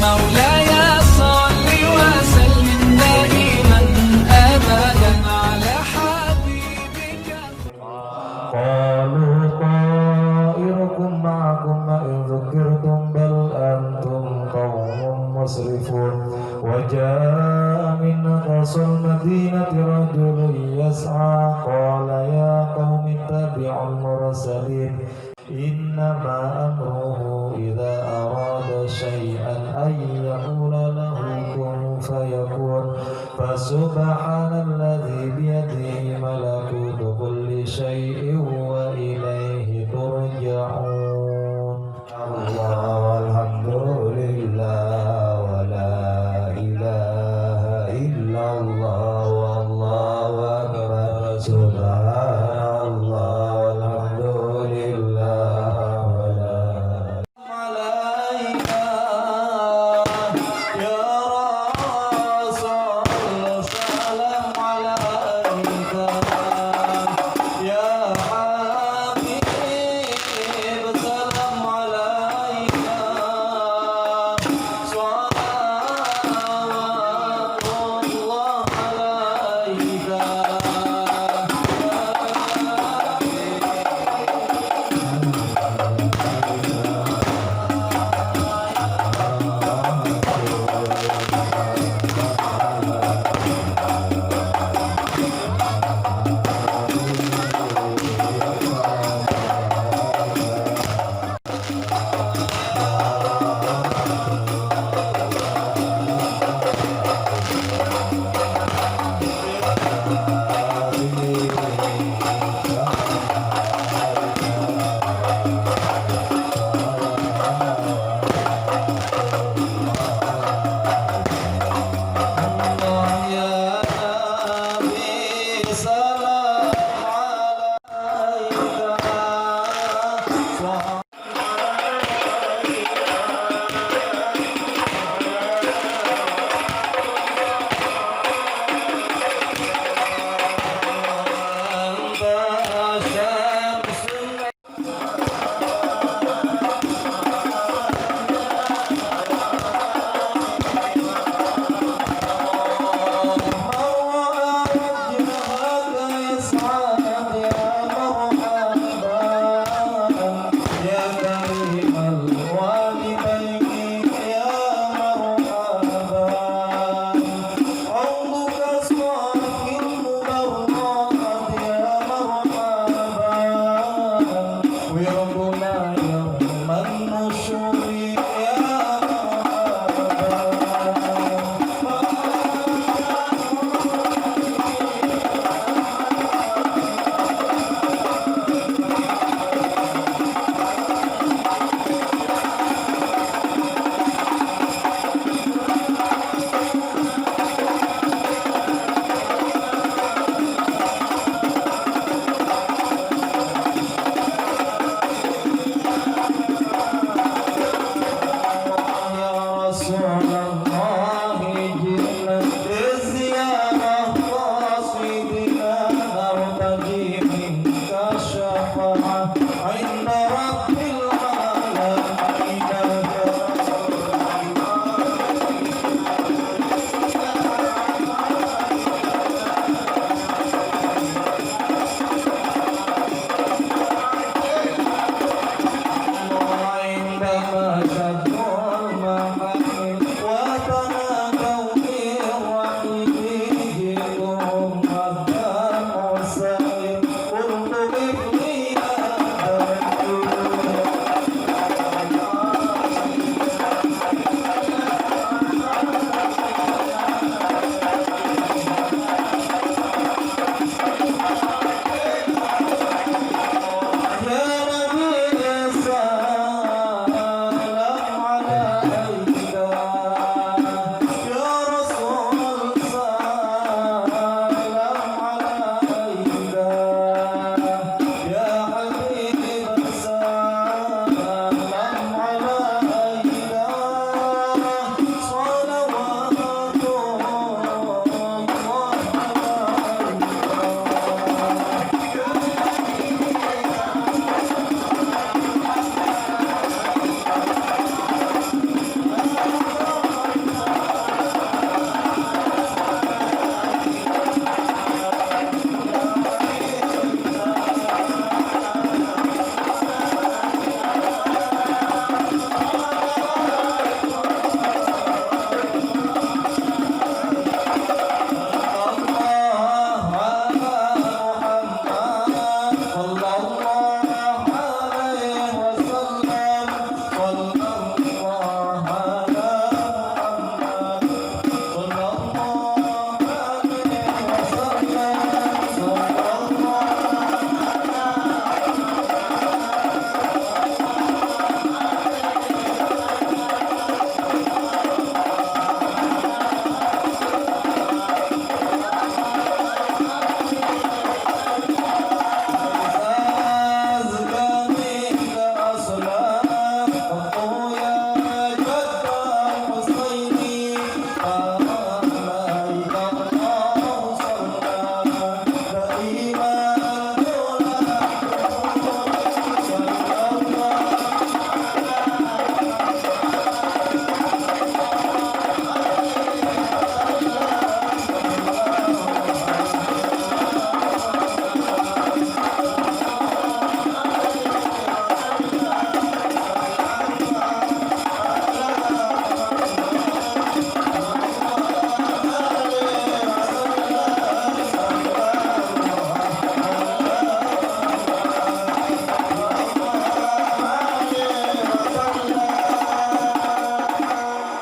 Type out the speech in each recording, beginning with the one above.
مولاي صل وسلم دائما أبدا على حبيبك. قالوا طائركم معكم إن ذكرتم بل أنتم قوم مسرفون وجاء من أقصى المدينة رجل يسعى قال يا قوم اتبعوا المرسلين إنما أمره إذا أراد شيئا أن يقول له كن فيكون فسبحان الذي بيده ملكوت كل شيء وإليه ترجعون. الله والحمد لله ولا إله إلا الله والله أكبر سبحان الله والحمد لله ولا ملائكة يا رسول سلام عليك يا حبيب سلام عليك صلوات الله عليك.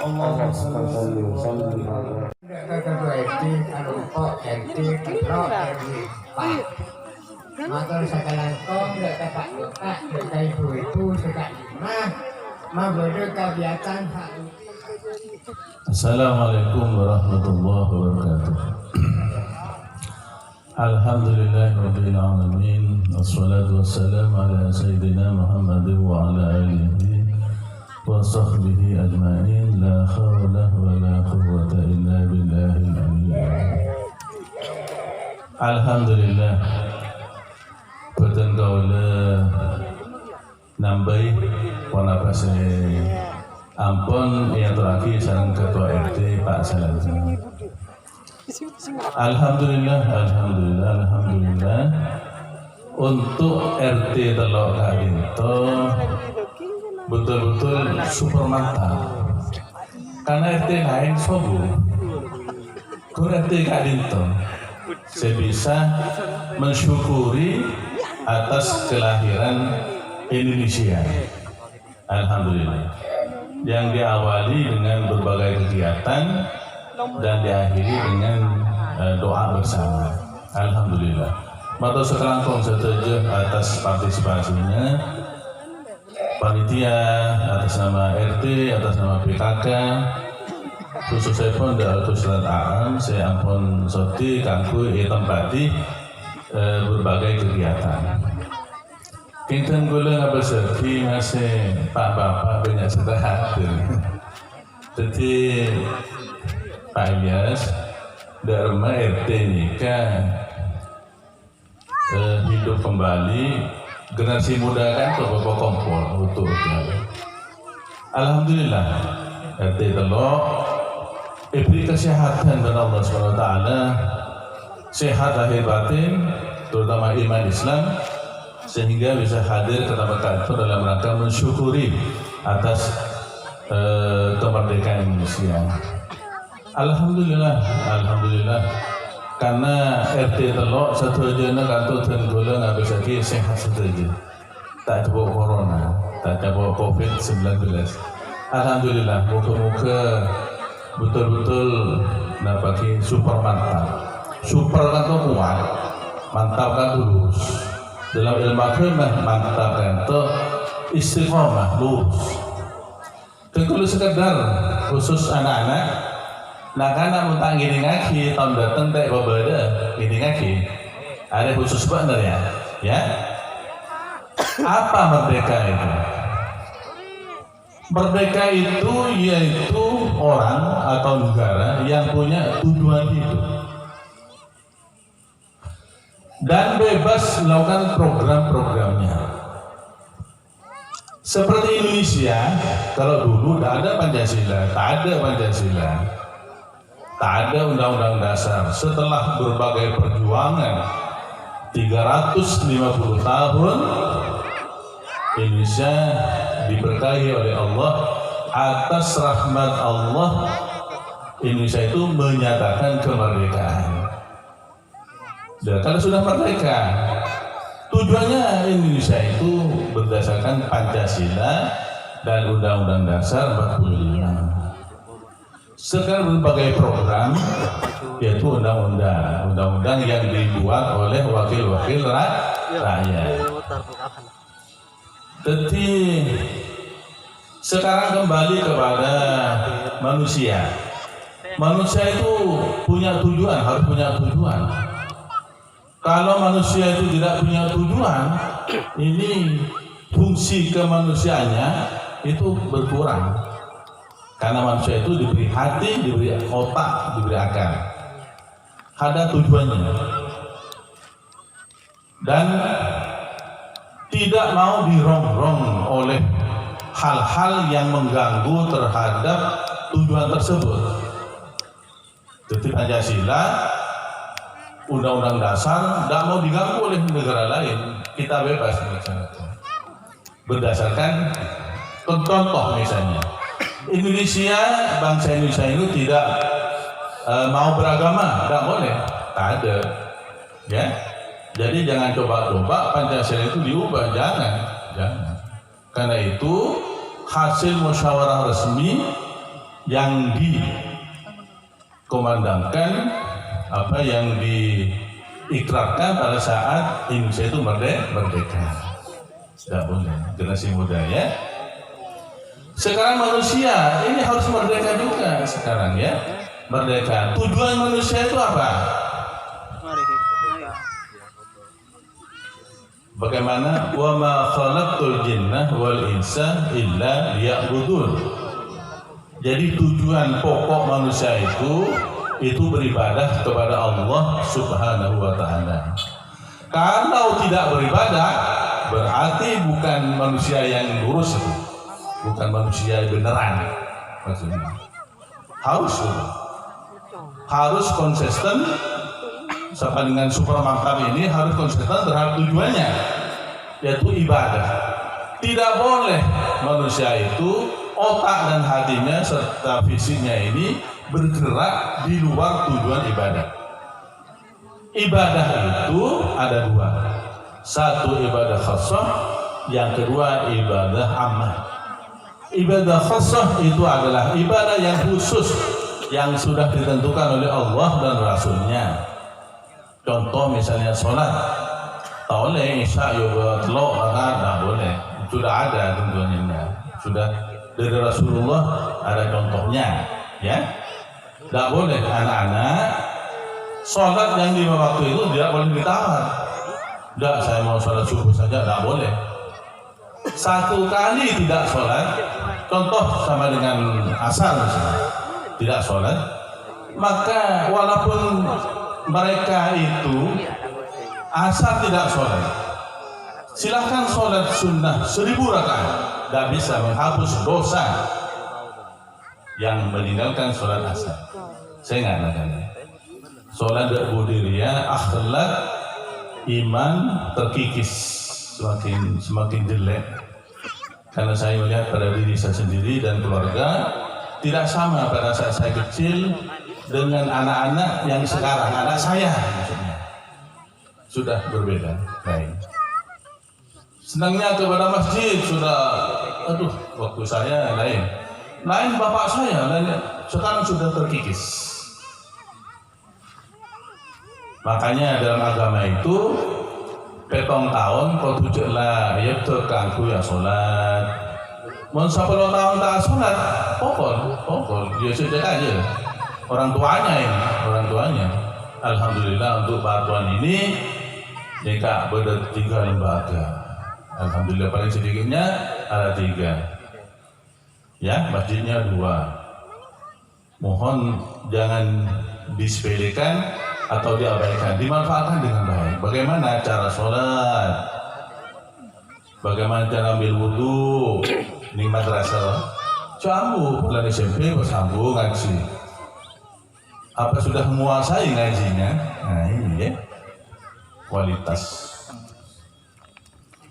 Allahumma salli wa sallim ala Kedua RT, kelompok RT, kelompok RW, Pak. Motor sekalian kong, dekat Pak Yoka, dekat ibu-ibu, dekat Imah, mabodo kegiatan hak. Assalamualaikum warahmatullahi wabarakatuh. Alhamdulillahirabbil alamin. Wassalatu wassalamu ala sayyidina Muhammad wa ala alihi wa sahbihi ajma'in. La hawla wa la quwwata illa billahil aliyyil. Alhamdulillah. Boten kaula nambahi panapase ampun yaturake sareng ketua RT Pak Salazar. Alhamdulillah untuk RT Telok Kadinto betul-betul super mantap. Karena RT lain sobu, RT Kadinto saya bisa mensyukuri atas kelahiran Indonesia. Alhamdulillah. Yang diawali dengan berbagai kegiatan dan diakhiri dengan doa bersama. Alhamdulillah. Matur sekelangkung setuju atas partisipasinya panitia, atas nama RT, atas nama PKK, khususnya pun dari Surat Am, saya ampun soti kangku tempati berbagai kegiatan. Kinten gula nggak berserti masih Pak Bapak banyak sudah hadir. Jadi Pak Ilyas Dharma RT nikah hidup kembali, generasi muda kan bapak kompor utuh. Alhamdulillah RT Telok diberi kesehatan dari Allah SWT, sehat lahir batin, terutama iman Islam, sehingga bisa hadir ke tempat kantor dalam rangka mensyukuri atas kemerdekaan Indonesia. Alhamdulillah karena RT Telok satu aja nak kantor tenggula nggak bisa sehat saja, tak ada corona, tak ada COVID-19. Alhamdulillah, muka-muka betul-betul napaki super mantap. Super kan tuh kuat, mantap kan lurus. Dalam ilmu agama mantap kan tuh istiqomah lurus. Kalau sekedar khusus anak-anak, nah karena muntah gini ngaki tahun datang tak berbeda gini ngaki. Ada khusus benar ya. Apa merdeka itu? Merdeka itu yaitu orang atau negara yang punya tujuan hidup dan bebas melakukan program-programnya. Seperti Indonesia, kalau dulu tidak ada Pancasila, tak ada Undang-Undang Dasar. Setelah berbagai perjuangan 350 tahun, Indonesia diberkahi oleh Allah. Atas rahmat Allah, Indonesia itu menyatakan kemerdekaan. Dan kalau sudah merdeka, tujuannya Indonesia itu berdasarkan Pancasila dan Undang-Undang Dasar 45. Sekarang berbagai program, yaitu undang-undang yang dibuat oleh wakil-wakil rakyat. Jadi sekarang kembali kepada manusia. Manusia itu punya tujuan, harus punya tujuan. Kalau manusia itu tidak punya tujuan, ini fungsi kemanusiaannya itu berkurang. Karena manusia itu diberi hati, diberi otak, diberi akal. Ada tujuannya. Dan tidak mau dirongrong oleh hal-hal yang mengganggu terhadap tujuan tersebut. Jadi Pancasila, Undang-Undang Dasar tidak mau diganggu oleh negara lain. Kita bebas berdasarkan contoh misalnya Indonesia, bangsa Indonesia itu tidak mau beragama, tidak boleh, tak ada, ya. Jadi jangan coba-coba Pancasila itu diubah, jangan. Karena itu hasil musyawarah resmi yang dikumandangkan, apa yang diikrarkan pada saat Indonesia itu merdeka. Tidak boleh, generasi muda ya. Sekarang manusia ini harus merdeka juga sekarang ya. Merdeka. Tujuan manusia itu apa? Bagaimana? Wa ma khalaqtul jinna wal insa illa liya'budun. Jadi tujuan pokok manusia itu beribadah kepada Allah Subhanahu wa taala. Kalau tidak beribadah, berarti bukan manusia yang lurus itu. Bukan manusia beneran maksudnya. Harus konsisten. Sama dengan super mantap ini harus konsisten terhadap tujuannya, yaitu ibadah. Tidak boleh manusia itu otak dan hatinya serta fisiknya ini bergerak di luar tujuan ibadah. Ibadah itu ada dua. Satu ibadah khassah, yang kedua ibadah ammah. Ibadah khassah itu adalah ibadah yang khusus yang sudah ditentukan oleh Allah dan Rasulnya. Contoh misalnya sholat, tak boleh isya yoga telok tak boleh. Sudah ada tentunya, sudah dari Rasulullah ada contohnya, ya. Tak boleh anak-anak sholat yang 5 waktu itu tidak boleh ditawar. Tidak, saya mau sholat subuh saja, tak boleh. Satu kali tidak sholat, contoh sama dengan asar misalnya, tidak sholat, maka walaupun mereka itu asar tidak sholat, silahkan sholat sunnah 1000 rakaat, tidak bisa menghapus dosa yang meninggalkan sholat asar. Saya nggak nanya. Sholat berbudiriyah, akhlak, iman terkikis, semakin jelek. Karena saya melihat pada diri saya sendiri dan keluarga tidak sama pada saat saya kecil dengan anak-anak yang sekarang, anak saya maksudnya, sudah berbeda. Lain. Senangnya kepada masjid sudah, waktu saya lain bapak saya lain, sekarang sudah terkikis. Makanya dalam agama itu petong tahun kau tujuklah ya terkanggu ya sholat. Mau 10 tahun tak sholat, pokok, dia sudah aja. Orang tuanya. Alhamdulillah untuk bantuan ini jika ada 3 lembaga. Alhamdulillah paling sedikitnya ada 3. Ya, masjidnya 2. Mohon jangan disepelekan atau diabaikan, dimanfaatkan dengan baik. Bagaimana cara sholat? Bagaimana cara ambil wudhu? Ini madrasah. Campur bulan SMP bersambung ngaji. Apa sudah menguasai ngajinya? Nah ini ya, kualitas.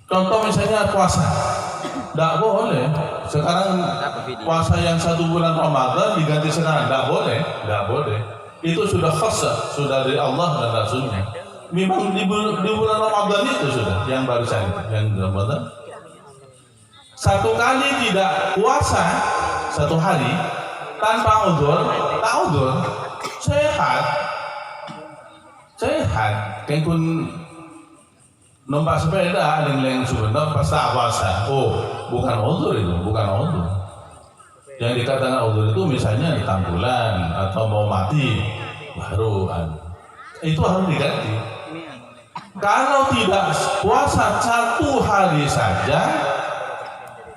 Contoh misalnya puasa, tidak boleh. Sekarang puasa yang 1 bulan Ramadan diganti sekarang, tidak boleh. Itu sudah khasah, sudah dari Allah dan Rasulnya. Memang di bulan Ramadan itu sudah yang barusan, yang Ramadan. 1 kali tidak puasa 1 hari tanpa udzur, tak udzur. Sehat, kayak pun numpak sepeda leng-leng sebentar pas tak puasa. Bukan udzur itu, bukan udzur. Yang dikatakan udzur itu misalnya di tanggulan atau mau mati baru itu harus diganti. Kalau tidak puasa 1 hari saja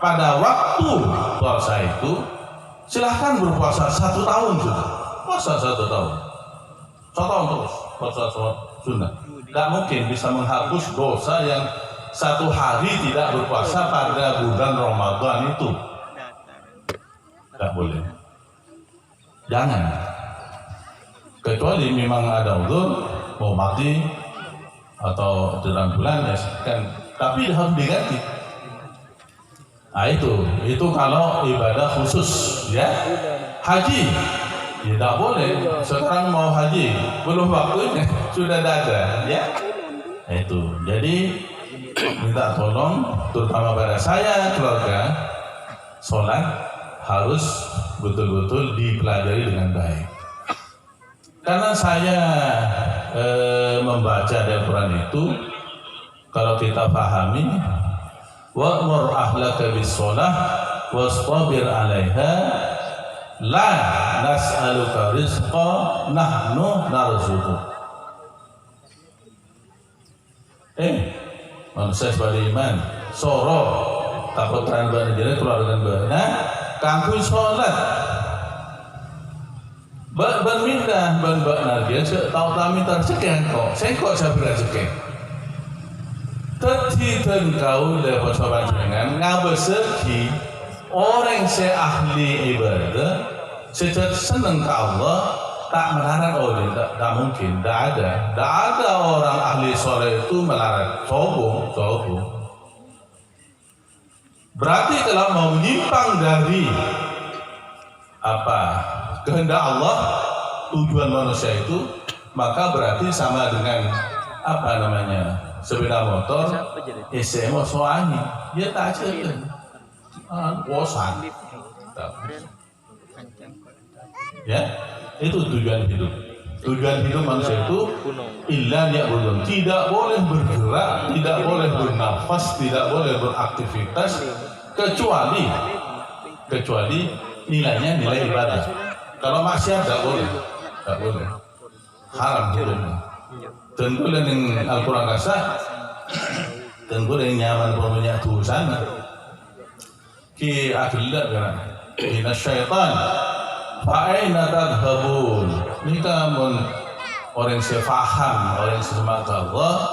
pada waktu puasa itu, silahkan berpuasa 1 tahun sudah. Puasa 1 tahun. 1 tahun terus puasa sunnah. Tidak mungkin bisa menghapus dosa yang 1 hari tidak berpuasa pada bulan Ramadan itu. Tidak boleh. Jangan. Kecuali memang ada udzur, mau mati atau dalam bulan ya kan. Tapi harus diganti. Nah itu kalau ibadah khusus ya. Haji tidak boleh. Sekarang mau haji belum waktunya, sudah ada ya. Nah, itu. Jadi minta tolong terutama pada saya keluarga, sholat harus betul-betul dipelajari dengan baik. Karena saya membaca dari Al-Quran itu, kalau kita pahami, wa'mur ahlaka bis-shalah wastabir 'alaiha la nas'aluka rizqa nahnu narzuquk. Manusia sebagai iman soro takut terang jadi keluarga benar kampung sholat bermindah benar dia tahu kami tercekeng kok saya kok saya bercekeng tertidan kau lepas sobat dengan ngabeseki orang saya ahli ibadah sejak senang ke Allah tak melarang tak mungkin, tak ada orang ahli soleh itu melarang, sombong. Berarti kalau mau menyimpang dari apa kehendak Allah, tujuan manusia itu, maka berarti sama dengan apa namanya sepeda motor, SMA soalnya dia tak cerita, bosan, ya. Itu tujuan hidup. Tujuan hidup manusia itu illa ya'budun. Tidak boleh bergerak, tidak boleh bernafas, tidak boleh beraktivitas kecuali nilainya nilai ibadah. Kalau maksiat tak boleh. Haram hidupnya. Tentu yang Al-Quran kata, tentu yang nyaman punya tulisan. Ki akhirat kan. Inna syaitan fa'aina tadhabun. Ini kamu orang yang faham, orang yang semak Allah.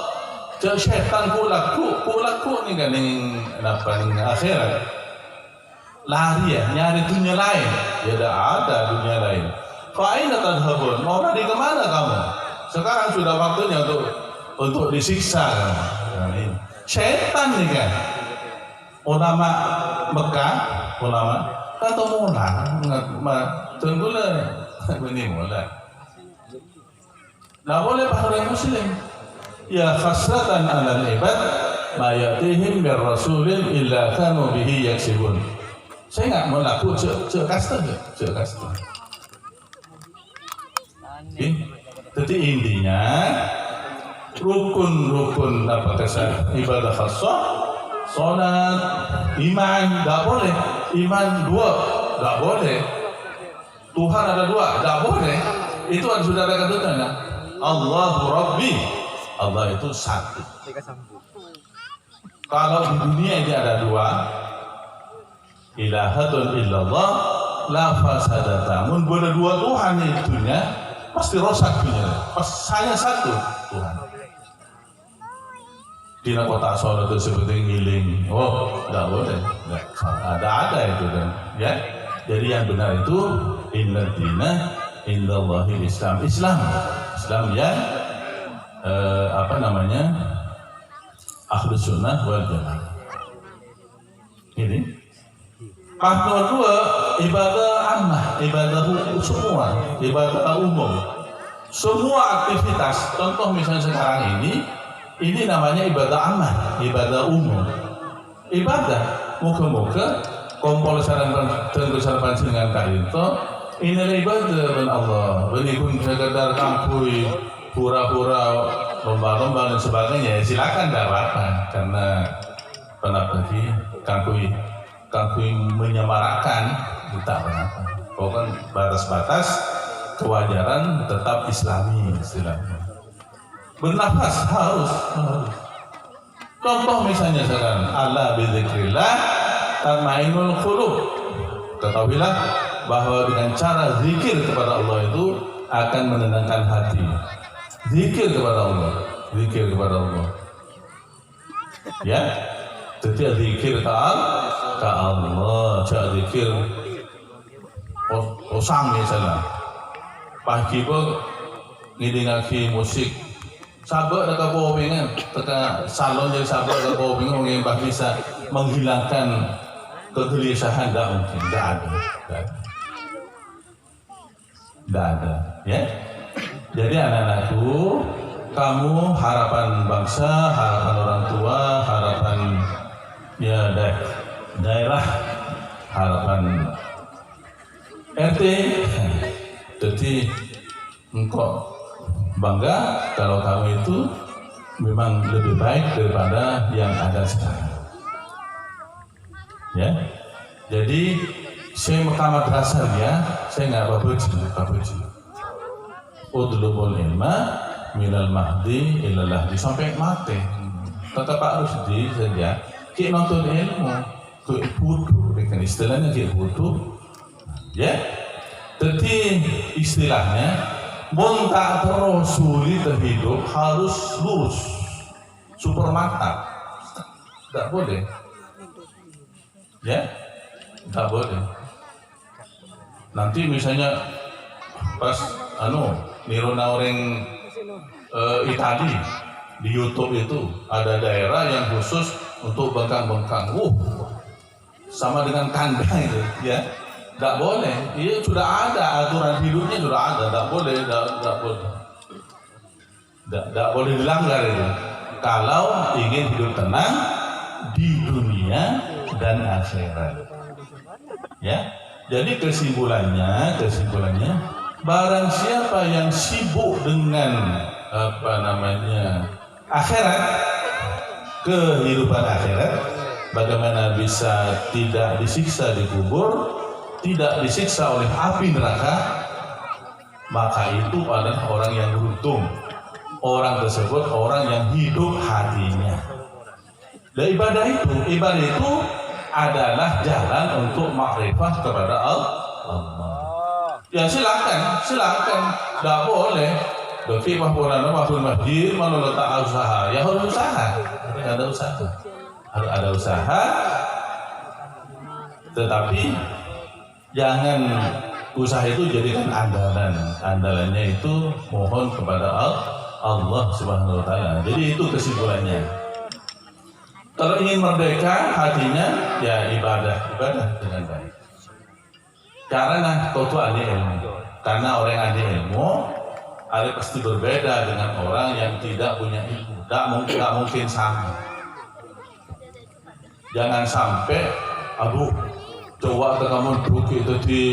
Jadi syaitan kulaku ni kan yang apa yang akhirat. Lari ya, nyari dunia lain. Ya ada dunia lain. Fa'aina tadhabun. Mau lari kemana kamu? Sekarang sudah waktunya untuk disiksa. Nah, ini. Syaitan ni kan. Ulama Mekah, ulama kata mula, tunggulah ini mula. Nah boleh orang Muslim. Ya khasratan alal ibad, ma yatihim bir rasulin illa kanu bihi yaksibun. Saya nggak mau laku cek kasta. Jadi intinya rukun apa kesan ibadah khasah, sholat, iman, nggak boleh. Iman dua, nggak boleh. Tuhan ada dua, nggak boleh. Itu ada saudara katakan, Allahu Rabbi. Allah itu satu. Kalau di dunia ini ada dua, ilahatun illallah, la fasadata. Mun boleh dua Tuhan itunya, pasti rosak dunia. Pas saya satu Tuhan. Di kota Solo itu seperti ngiling, tidak boleh, ada itu kan, ya. Jadi yang benar itu inna dina indallahi Islam yang apa namanya ahlus sunnah wal jamaah. Ini. Nomor dua ibadah ammah, ibadah semua, ibadah umum, semua aktivitas. Contoh misalnya sekarang ini namanya ibadah ammah, ibadah umum. Ibadah muka-muka kompol saran pancingan kainto ini ibadah ben Allah. Beni pun sekedar kampui, pura-pura, lomba-lomba dan sebagainya. Silakan tidak apa-apa karena kenapa sih kampui menyemarakan tidak apa-apa. Pokoknya batas-batas kewajaran tetap Islami istilahnya. Bernafas harus. Contoh misalnya sekarang ala bizikrillah tatmainul qulub. Ketahuilah bahwa dengan cara zikir kepada Allah itu akan menenangkan hati. Zikir kepada Allah. Ya. Jadi zikir ke Allah, zikir osang misalnya. Pagi pun ngidingaki musik sabar dekat bawingan, dekat salon jadi sabar dekat bawingan yang bisa menghilangkan kegelisahan, tidak mungkin, tidak ada, ya. Jadi anak-anakku, kamu harapan bangsa, harapan orang tua, harapan ya daerah, harapan RT. Jadi engkau bangga kalau kamu itu memang lebih baik daripada yang ada sekarang. Ya, jadi saya makamat dasarnya saya nggak babuji. Udlubul ilma minal mahdi ilallah sampai mati. Tetap harus di saja. Kita nonton ilmu, kita butuh, dengan istilahnya kita butuh. Ya, jadi istilahnya, bon tak terus sulit terhidup harus lurus, super mantap, tak boleh. Ya, tak boleh. Nanti misalnya pas niruna orang Itali di YouTube itu ada daerah yang khusus untuk bengkang-bengkang. Sama dengan kandang itu, ya. Tidak boleh. Iya sudah ada aturan hidupnya sudah ada. Tidak boleh, tidak boleh. Tidak boleh dilanggar itu. Kalau ingin hidup tenang di dunia dan akhirat. Ya. Jadi kesimpulannya, barang siapa yang sibuk dengan akhirat, kehidupan akhirat, bagaimana bisa tidak disiksa di kubur, tidak disiksa oleh api neraka, maka itu adalah orang yang beruntung. Orang tersebut orang yang hidup hatinya. Dan ibadah itu adalah jalan untuk makrifah kepada Allah. Ya silakan, tidak boleh. Tapi mahfud masjid malah letak usaha, ya harus usaha, harus ada usaha. Tetapi jangan usaha itu jadikan andalannya itu mohon kepada Allah Subhanahu wa taala. Jadi itu kesimpulannya. Kalau ingin merdeka hatinya, ya ibadah dengan baik. Karena kau tuh ahli ilmu. Karena orang ahli ilmu ada pasti berbeda dengan orang yang tidak punya ilmu. Tak mungkin sama. Jangan sampai coba kamu duduk itu di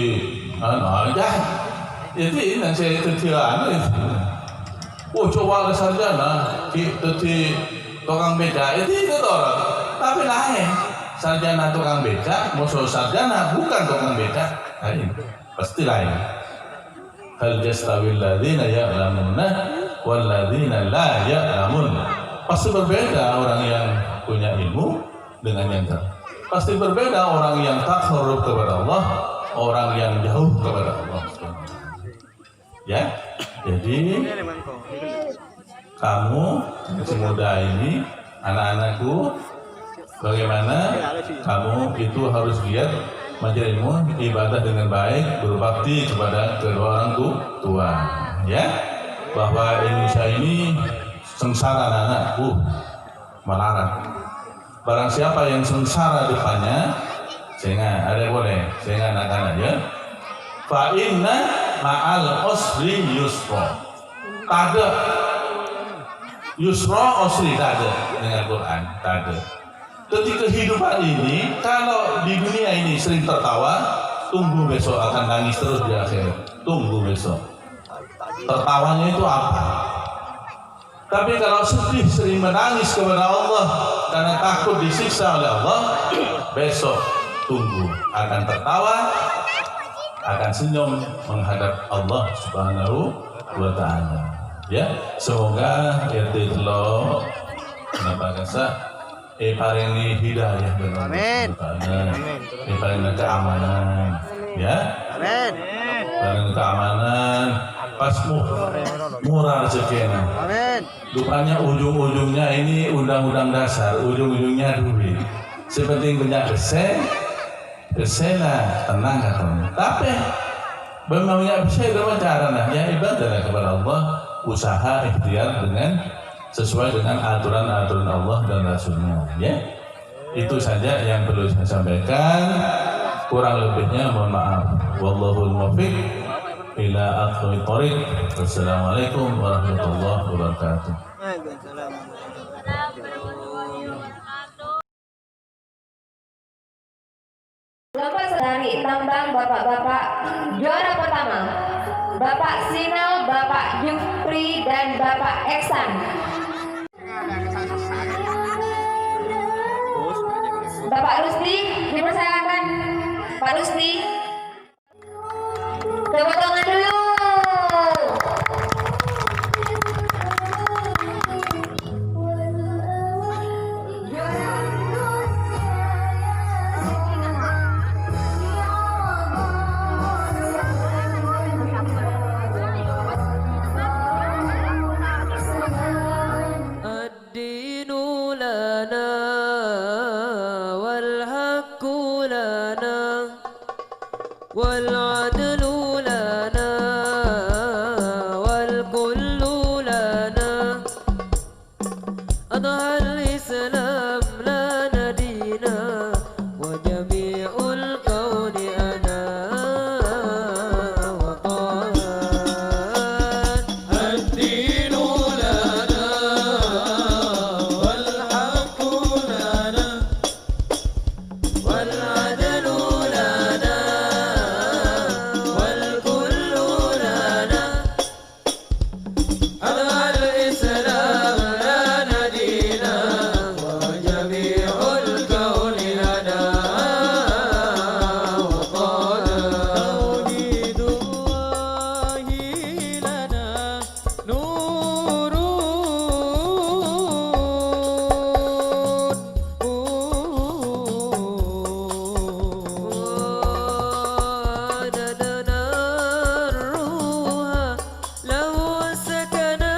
jadi nanti itu coba ada sarjana itu di tukang beca itu orang tapi lain sarjana tukang beca musuh sarjana bukan tukang beca lain pasti lain. Hal yastawil ladzina ya'lamuna wal ladzina la ya'lamun. Pasti berbeda orang yang punya ilmu dengan yang tak. Pasti berbeda orang yang takarrub kepada Allah, orang yang jauh kepada Allah. Ya, jadi kamu masih muda ini, anak-anakku, bagaimana kamu itu harus giat menjalin ibadah dengan baik, berbakti kepada kedua orang tua. Ya, bahwa Indonesia ini sengsara anak-anakku, melarat. Barang siapa yang sengsara depannya, saya anak-anak ya. Fa inna ma'al usri yusra. Tade yusra usri tade dengan Quran tade. Jadi kehidupan ini kalau di dunia ini sering tertawa, tunggu besok akan nangis terus di akhirat. Tunggu besok. Tertawanya itu apa? Tapi kalau sedih sering menangis kepada Allah karena takut disiksa oleh Allah, besok tunggu akan tertawa, akan senyum menghadap Allah Subhanahu wa taala. Ya, semoga RT Telo Nabagasa paringi hidayah benar. Amin. Paringi keamanan. Ya. Amin. Paringi keamanan. Pas murah rezekinya. Amin. Rupanya ujung-ujungnya ini undang-undang dasar, ujung-ujungnya duit. Sepenting punya lah tenang katanya. Tapi memangnya bisa dengan cara ya ibadah kepada Allah, usaha ikhtiar dengan sesuai dengan aturan-aturan Allah dan Rasulnya. Ya, itu saja yang perlu saya sampaikan. Kurang lebihnya mohon maaf. Wallahul muwaffiq ila aqwamit thoriq. Wassalamualaikum warahmatullahi wabarakatuh. Bapak sedari tambang bapak-bapak Bapak Sinal, Bapak Yufri, dan Bapak Eksan. Bapak Rusdi, dipersilakan. Pak Rusdi, tepuk tangan dulu. الدين لنا والحق لنا والعدل لنا والكل لنا أضحى الإسلام لنا دينا وجميع الكون أنا وطن الدين لنا والحق لنا والعدل لنا والكل لنا أضحى الإسلام لنا دينا وجميع الكون لنا وطنا توحيد الله لنا نور وعددنا الروح له سكنا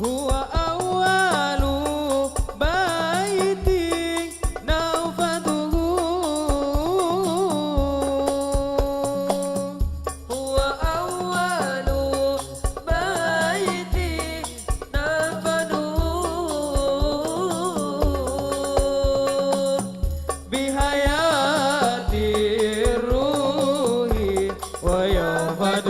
هو أول بيت نوفده هو أول بيت نوفده بحياة الروح ويوفد